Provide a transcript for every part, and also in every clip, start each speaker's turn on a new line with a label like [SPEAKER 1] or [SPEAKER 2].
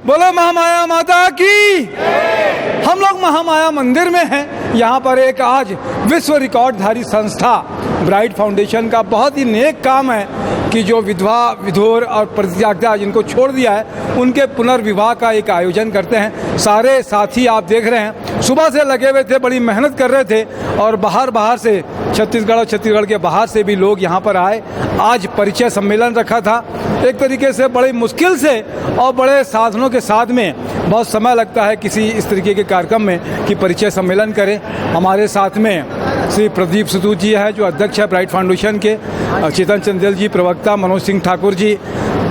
[SPEAKER 1] बोलो महामाया माता की। हम लोग महामाया मंदिर में हैं। यहाँ पर एक आज विश्व रिकॉर्डधारी संस्था ब्राइट फाउंडेशन का बहुत ही नेक काम है कि जो विधवा विधुर और परित्यागिता जिनको छोड़ दिया है उनके पुनर्विवाह का एक आयोजन करते हैं। सारे साथी आप देख रहे हैं सुबह से लगे हुए थे, बड़ी मेहनत कर रहे थे और बाहर से छत्तीसगढ़ और छत्तीसगढ़ के बाहर से भी लोग यहाँ पर आए। आज परिचय सम्मेलन रखा था, एक तरीके से बड़ी मुश्किल से और बड़े साधनों के साथ में बहुत समय लगता है किसी इस तरीके के कार्यक्रम में कि परिचय सम्मेलन करें। हमारे साथ में श्री प्रदीप सूद जी है जो अध्यक्ष है ब्राइट फाउंडेशन के, चेतन चंदेल जी प्रवक्ता, मनोज सिंह ठाकुर जी,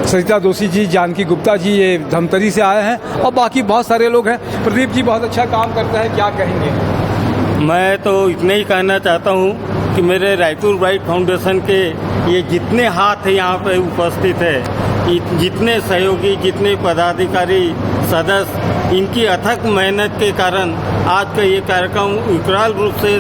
[SPEAKER 1] सरिता दोषी जी, जानकी गुप्ता जी ये धमतरी से आए हैं और बाकी बहुत सारे लोग हैं। प्रदीप जी बहुत अच्छा काम करता है, क्या कहेंगे?
[SPEAKER 2] मैं तो इतना ही कहना चाहता हूँ कि मेरे रायपुर ब्राइट फाउंडेशन के ये जितने हाथ यहाँ पे उपस्थित है, जितने सहयोगी, जितने पदाधिकारी, सदस्य, इनकी अथक मेहनत के कारण आज का ये कार्यक्रम विकराल रूप से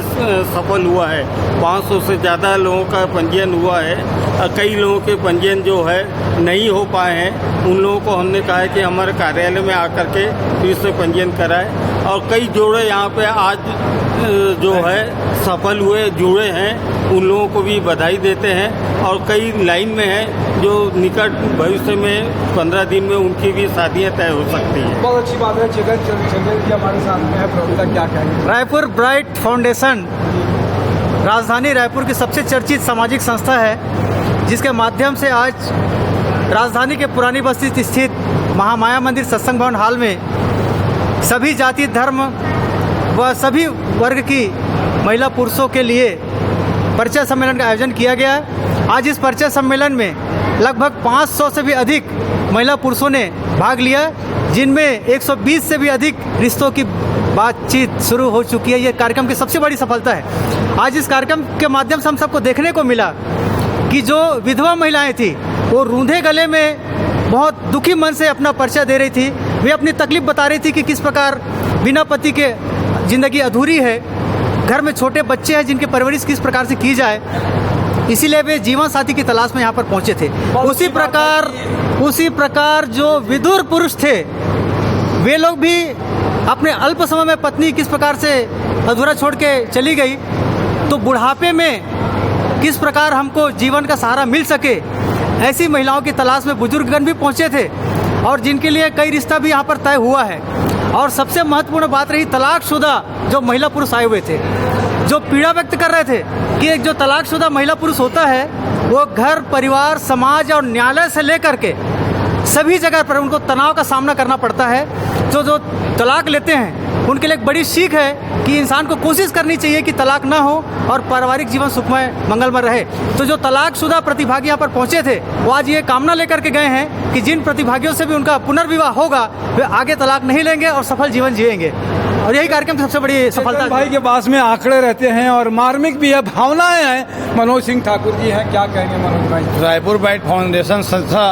[SPEAKER 2] सफल हुआ है। 500 से ज़्यादा लोगों का पंजीयन हुआ है और कई लोगों के पंजीयन जो है नहीं हो पाए हैं। उन लोगों को हमने कहा है कि हमारे कार्यालय में आकर के फिर से पंजीयन कराएं और कई जोड़े यहाँ पे आज जो है सफल हुए जुड़े हैं, उन लोगों को भी बधाई देते हैं और कई लाइन में हैं जो निकट भविष्य में 15 दिन में उनकी भी शादियाँ तय हो सकती हैं।
[SPEAKER 1] बहुत अच्छी बात है। चेतन चंदेल जी हमारे साथ में है, प्रवक्ता, क्या कहेंगे?
[SPEAKER 3] रायपुर ब्राइट फाउंडेशन राजधानी रायपुर की सबसे चर्चित सामाजिक संस्था है जिसके माध्यम से आज राजधानी के पुरानी बस्ती स्थित महामाया मंदिर सत्संग भवन हॉल में सभी जाति धर्म व सभी वर्ग की महिला पुरुषों के लिए परिचय सम्मेलन का आयोजन किया गया है। आज इस परिचय सम्मेलन में लगभग 500 से भी अधिक महिला पुरुषों ने भाग लिया, जिनमें 120 से भी अधिक रिश्तों की बातचीत शुरू हो चुकी है। ये कार्यक्रम की सबसे बड़ी सफलता है। आज इस कार्यक्रम के माध्यम से हम सबको देखने को मिला कि जो विधवा महिलाएं थी वो रूंधे गले में बहुत दुखी मन से अपना परिचय दे रही थी। वे अपनी तकलीफ बता रही थी कि किस प्रकार बिना पति के ज़िंदगी अधूरी है, घर में छोटे बच्चे हैं जिनकी परवरिश किस प्रकार से की जाए, इसीलिए वे जीवन साथी की तलाश में यहाँ पर पहुँचे थे। उसी प्रकार जो विधुर पुरुष थे वे लोग भी अपने अल्प समय में पत्नी किस प्रकार से अधूरा छोड़ के चली गई, तो बुढ़ापे में किस प्रकार हमको जीवन का सहारा मिल सके, ऐसी महिलाओं की तलाश में बुजुर्गगण भी पहुँचे थे और जिनके लिए कई रिश्ता भी यहाँ पर तय हुआ है। और सबसे महत्वपूर्ण बात रही तलाकशुदा जो महिला पुरुष आए हुए थे, जो पीड़ा व्यक्त कर रहे थे कि एक जो तलाकशुदा महिला पुरुष होता है वो घर, परिवार, समाज और न्यायालय से लेकर के सभी जगह पर उनको तनाव का सामना करना पड़ता है। जो तलाक लेते हैं उनके लिए एक बड़ी सीख है कि इंसान को कोशिश करनी चाहिए कि तलाक ना हो और पारिवारिक जीवन सुखमय मंगलमय रहे। तो जो तलाकशुदा प्रतिभागी यहाँ पर पहुँचे थे वो आज ये कामना लेकर के गए हैं कि जिन प्रतिभागियों से भी उनका पुनर्विवाह होगा वे आगे तलाक नहीं लेंगे और सफल जीवन जिएंगे। और यही कार्यक्रम की सबसे बड़ी सफलता।
[SPEAKER 1] भाई के पास में आंकड़े रहते हैं और मार्मिक भी है, भावनाएं हैं। मनोज सिंह ठाकुर जी हैं, क्या कहेंगे मनोज भाई?
[SPEAKER 4] रायपुर ब्राइट फाउंडेशन संस्था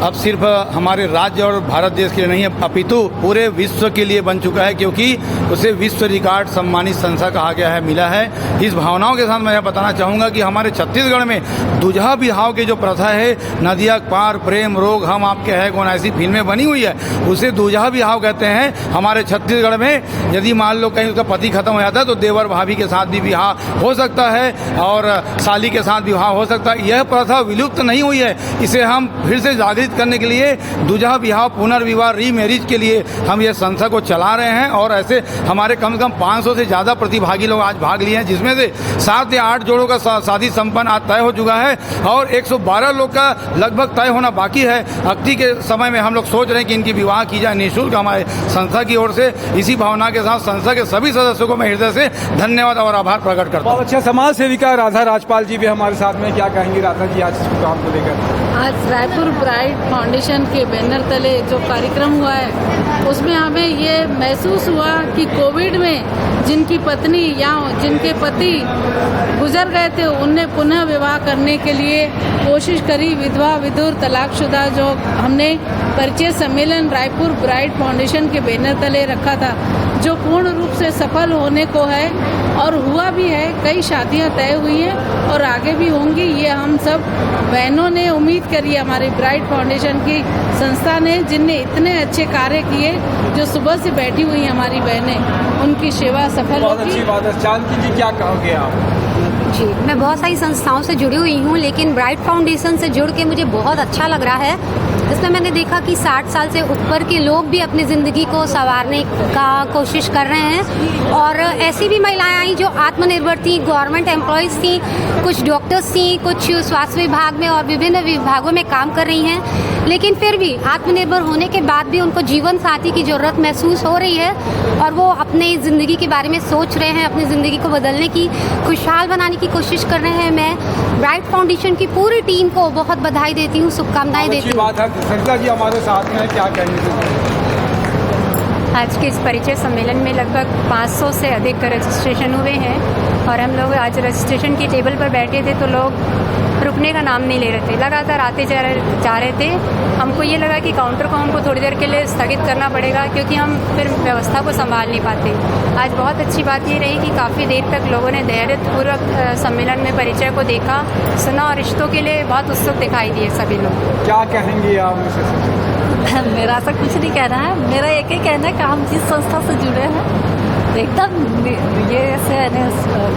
[SPEAKER 4] अब सिर्फ हमारे राज्य और भारत देश के लिए नहीं है, अपितु पूरे विश्व के लिए बन चुका है, क्योंकि उसे विश्व रिकॉर्ड सम्मानित संस्था कहा गया है, मिला है। इस भावनाओं के साथ मैं यह बताना चाहूँगा कि हमारे छत्तीसगढ़ में दूल्हा विवाह की जो प्रथा है, नदिया पार प्रेम रोग हम आपके हैं कौन, ऐसी फिल्में बनी हुई है, उसे दूल्हा विवाह कहते हैं। हमारे छत्तीसगढ़ में यदि मान लो कहीं उसका पति खत्म हो जाता है तो देवर भाभी के साथ भी विवाह हो सकता है और साली के साथ विवाह हो सकता है। यह प्रथा विलुप्त नहीं हुई है, इसे हम फिर से जागृत करने के लिए दूल्हा विवाह पुनर्विवाह रीमैरिज के लिए हम ये संस्था को चला रहे हैं। और ऐसे हमारे कम से कम 500 से ज़्यादा प्रतिभागी लोग आज भाग लिए हैं, जिसमें से 7 या 8 जोड़ों का शादी संपन्न आज तय हो चुका है और 112 लोग का लगभग तय होना बाकी है। अगली के समय में हम लोग सोच रहे हैं कि इनकी विवाह की जाए निःशुल्क हमारे संस्था की ओर से। इसी भावना के साथ संस्था के सभी सदस्यों को मैं हृदय से धन्यवाद और आभार प्रकट करता हूँ।
[SPEAKER 1] बहुत अच्छा समाज सेविका राधा राजपाल जी भी हमारे साथ में, क्या कहेंगी राधा जी आज इस काम को लेकर?
[SPEAKER 5] आज रायपुर ब्राइट फाउंडेशन के बैनर तले जो कार्यक्रम हुआ है उसमें हमें ये महसूस हुआ कि कोविड में जिनकी पत्नी या जिनके पति गुजर गए थे उनने पुनः विवाह करने के लिए कोशिश करी। विधवा विधुर तलाकशुदा जो हमने परिचय सम्मेलन रायपुर ब्राइट फाउंडेशन के बैनर तले रखा था जो पूर्ण रूप से सफल होने को है और हुआ भी है। कई शादियां तय हुई हैं और आगे भी होंगी। ये हम सब बहनों ने उम्मीद करी, हमारी ब्राइट फाउंडेशन की संस्था ने, जिनने इतने अच्छे कार्य किए, जो सुबह से बैठी हुई हमारी बहनें, उनकी सेवा सफल
[SPEAKER 1] बहुत
[SPEAKER 5] होगी।
[SPEAKER 1] अच्छी बात है। जानकी जी, क्या कहोगे आप?
[SPEAKER 6] जी, मैं बहुत सारी संस्थाओं से जुड़ी हुई हूँ, लेकिन ब्राइट फाउंडेशन से जुड़ के मुझे बहुत अच्छा लग रहा है। इसमें मैंने देखा कि 60 साल से ऊपर के लोग भी अपनी ज़िंदगी को संवारने का कोशिश कर रहे हैं, और ऐसी भी महिलाएं आई जो आत्मनिर्भर थी, गवर्नमेंट एम्प्लॉयज़ थी, कुछ डॉक्टर्स थी, कुछ स्वास्थ्य विभाग में और विभिन्न विभागों में काम कर रही हैं, लेकिन फिर भी आत्मनिर्भर होने के बाद भी उनको जीवन साथी की ज़रूरत महसूस हो रही है और वो अपनी ज़िंदगी के बारे में सोच रहे हैं, अपनी ज़िंदगी को बदलने की, खुशहाल बनाने की कोशिश कर रहे हैं। मैं ब्राइट फाउंडेशन की पूरी टीम को बहुत बधाई देती हूँ, शुभकामनाएं देती हूँ।
[SPEAKER 1] बात है। सरिता जी हमारे साथ में है, क्या कहेंगे?
[SPEAKER 7] आज के इस परिचय सम्मेलन में लगभग 500 से अधिक रजिस्ट्रेशन हुए हैं, और हम लोग आज रजिस्ट्रेशन की टेबल पर बैठे थे तो लोग रुकने का नाम नहीं ले रहे थे, लगातार आते जा रहे थे। हमको ये लगा कि काउंटर को हमको थोड़ी देर के लिए स्थगित करना पड़ेगा, क्योंकि हम फिर व्यवस्था को संभाल नहीं पाते। आज बहुत अच्छी बात ये रही कि काफ़ी देर तक लोगों ने धैर्यपूर्वक सम्मेलन में परिचय को देखा, सुना, और रिश्तों के लिए बहुत उत्सुक दिखाई दिए सभी लोग।
[SPEAKER 1] क्या कहेंगे आप?
[SPEAKER 8] मेरा ऐसा कुछ नहीं कहना है, मेरा एक ही कहना है कि हम जिस संस्था से जुड़े हैं एकदम ये ऐसे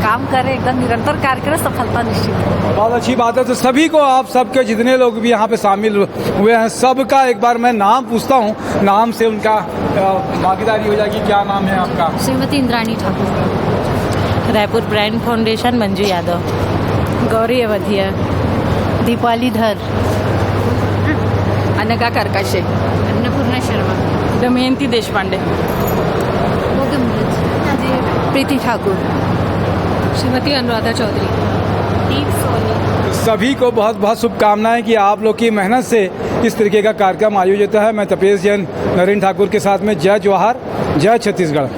[SPEAKER 8] काम करें, एकदम निरंतर कार्य करें, सफलता निश्चित है।
[SPEAKER 1] बहुत अच्छी बात है। तो सभी को, आप सबके जितने लोग भी यहाँ पे शामिल हुए हैं, सबका एक बार मैं नाम पूछता हूँ, नाम से उनका भागीदारी हो जाएगी। क्या नाम है आपका?
[SPEAKER 6] श्रीमती इंद्राणी ठाकुर।
[SPEAKER 8] Raipur bright foundation Manju Yadav. गौरी अवधिया। दीपाली धर।
[SPEAKER 5] अनघा करकाशे।
[SPEAKER 6] अन्नपूर्णा शर्मा।
[SPEAKER 8] दमयंती देशपांडे।
[SPEAKER 6] प्रीति ठाकुर।
[SPEAKER 5] श्रीमती अनुराधा चौधरी।
[SPEAKER 6] दीप सोनी।
[SPEAKER 1] सभी को बहुत बहुत शुभकामनाएं कि आप लोग की मेहनत से इस तरीके का कार्यक्रम आयोजित है। मैं तपेश जैन, नरेंद्र ठाकुर के साथ में। जय जवाहर, जय छत्तीसगढ़।